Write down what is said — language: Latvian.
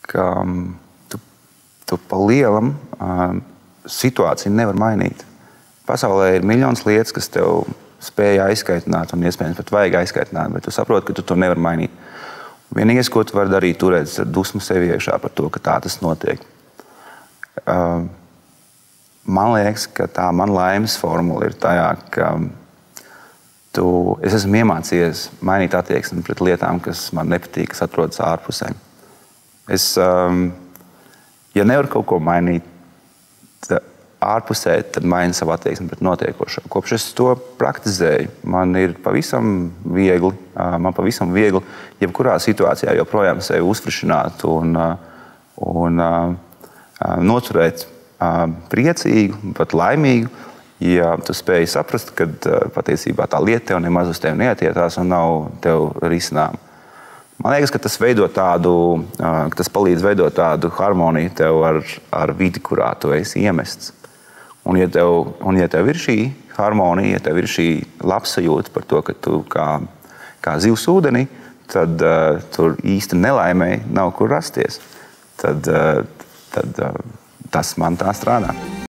ka tu pa lielam situāciju nevar mainīt. Pasaulē ir miljonas lietas, kas tev spēja aizskaitināt un iespējams pat vajag aizskaitināt, bet tu saproti, ka tu to nevar mainīt. Vienīgais, ko tu vari darīt, turēt dusmu sevi iekšā par to, ka tā tas notiek. Man liekas, ka tā man laimes formula ir tajā, ka es esmu iemācījies mainīt attieksmi pret lietām, kas man nepatīk, kas atrodas ārpusē. Ja nevaru kaut ko mainīt ārpusē, tad mainu savu attieksmi pret notiekošo. Kopš es to praktizēju, man pavisam viegli jebkurā situācijā joprojām sevi uzfrišināt un noturēt priecīgu, pat laimīgu, ja tu spēji saprast, ka patiesībā tā lieta tev nemaz uz tevi neatietās un nav tev risinājuma. Man liekas, ka tas palīdz veidot tādu harmoniju tev ar vidi, kurā tu esi iemests. Un ja tev ir šī harmonija, ja tev ir šī labsajūta par to, ka tu kā zivs ūdenī, tad tur īsti nelaimēji nav kur rasties. Tad tas man tā strādā.